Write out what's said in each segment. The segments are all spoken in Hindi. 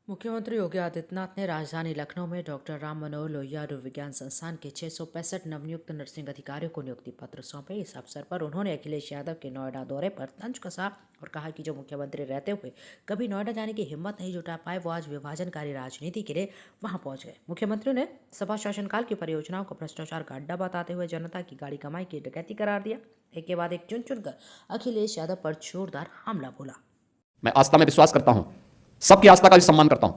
मुख्यमंत्री योगी आदित्यनाथ ने राजधानी लखनऊ में डॉक्टर राम मनोहर लोहिया आयुर्विज्ञान संस्थान के 665 नवनियुक्त नर्सिंग अधिकारियों को नियुक्ति पत्र सौंपे। इस अवसर पर उन्होंने अखिलेश यादव के नोएडा दौरे पर तंज कसा और कहा कि जो मुख्यमंत्री रहते हुए कभी नोएडा जाने की हिम्मत नहीं जुटा पाए, वो आज विभाजनकारी राजनीति के लिए वहां पहुंच गए। मुख्यमंत्री ने सपा शासनकाल की परियोजनाओं को भ्रष्टाचार का अड्डा बताते हुए जनता की गाड़ी कमाई की डकैती करार दिया। एक के बाद एक चुन चुनकर अखिलेश यादव पर जोरदार हमला बोला। मैं आस्था में विश्वास करता हूं, सबकी आस्था का भी सम्मान करता हूं,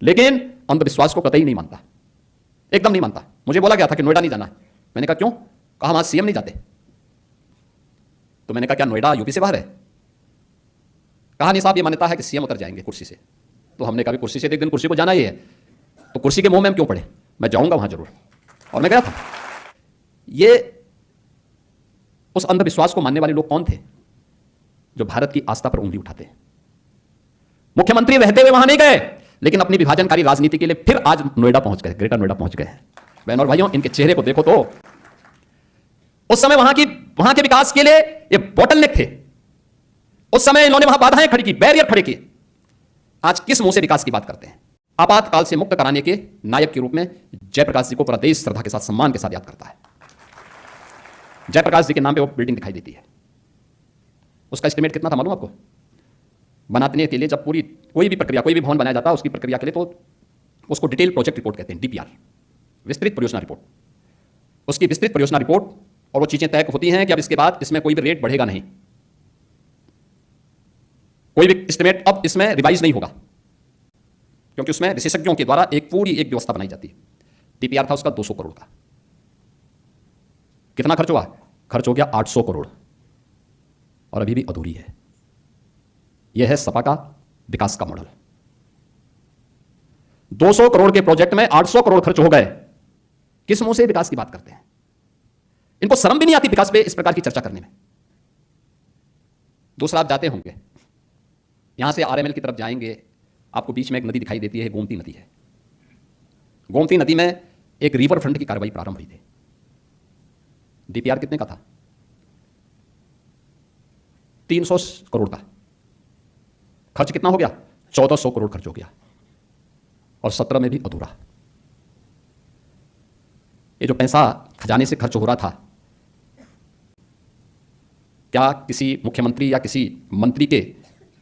लेकिन अंधविश्वास को कतई नहीं मानता, एकदम नहीं मानता। मुझे बोला गया था कि नोएडा नहीं जाना। मैंने कहा क्यों? कहा वहां सीएम नहीं जाते। तो मैंने कहा क्या नोएडा यूपी से बाहर है? कहा नहीं साहब, ये मान्यता है कि सीएम उतर जाएंगे कुर्सी से। तो हमने कहा कुर्सी से एक दिन कुर्सी को जाना ही है, तो कुर्सी के मुंह में हम क्यों पड़े? मैं जाऊंगा वहां जरूर। और मैं गया था। ये उस अंधविश्वास को मानने वाले लोग कौन थे जो भारत की आस्था पर उंगली उठाते हैं? मुख्यमंत्री रहते हुए वहां नहीं गए, लेकिन अपनी विभाजनकारी राजनीति के लिए फिर आज नोएडा पहुंच गए, ग्रेटर नोएडा पहुंच गए। बहन और भाइयों, इनके चेहरे को देखो तो उस समय वहां के विकास के लिए ये बोटलनेक थे। उस समय इन्होंने वहां बाधाएं खड़ी की, बैरियर खड़े किए। आज किस मुंह से विकास की बात करते हैं? आपातकाल से मुक्त कराने के नायक के रूप में जयप्रकाश जी को पूरा देश श्रद्धा के साथ, सम्मान के साथ याद करता है। जयप्रकाश जी के नाम पे वो बिल्डिंग दिखाई देती है। उसका एस्टिमेट कितना था मालूम आपको? बनाने के लिए जब पूरी कोई भी प्रक्रिया, कोई भी भवन बनाया जाता है, उसकी प्रक्रिया के लिए तो उसको डिटेल प्रोजेक्ट रिपोर्ट कहते हैं, डीपीआर, विस्तृत परियोजना रिपोर्ट। उसकी विस्तृत परियोजना रिपोर्ट और वो चीजें तय होती हैं कि अब इसके बाद इसमें कोई भी रेट बढ़ेगा नहीं, कोई भी एस्टिमेट अब इसमें रिवाइज नहीं होगा, क्योंकि उसमें विशेषज्ञों के द्वारा एक पूरी व्यवस्था बनाई जाती है। डीपीआर था उसका 200 करोड़ का। कितना खर्च हुआ? खर्च हो गया 800 करोड़, और अभी भी अधूरी है। यह है सपा का विकास का मॉडल। 200 करोड़ के प्रोजेक्ट में 800 करोड़ खर्च हो गए। किस मुंह से विकास की बात करते हैं? इनको शर्म भी नहीं आती विकास पे इस प्रकार की चर्चा करने में। दूसरा, आप जाते होंगे यहां से आरएमएल की तरफ जाएंगे, आपको बीच में एक नदी दिखाई देती है, गोमती नदी है। गोमती नदी में एक रिवर फ्रंट की कार्रवाई प्रारंभ हुई थी। डीपीआर कितने का था? 300 करोड़ का। खर्च कितना हो गया? 1400 करोड़ खर्च हो गया, और 17 में भी अधूरा। ये जो पैसा खजाने से खर्च हो रहा था, क्या किसी मुख्यमंत्री या किसी मंत्री के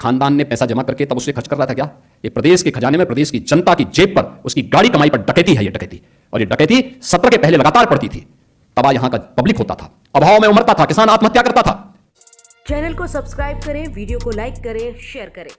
खानदान ने पैसा जमा करके तब उससे खर्च कर रहा था क्या? ये प्रदेश के खजाने में, प्रदेश की जनता की जेब पर, उसकी गाड़ी कमाई पर डकैती है ये डकैती। और ये डकैती सत्र के पहले लगातार पड़ती थी। तबाह यहां का पब्लिक होता था, अभाव में उमड़ता था, किसान आत्महत्या करता था। चैनल को सब्सक्राइब करें, वीडियो को लाइक करें, शेयर करें।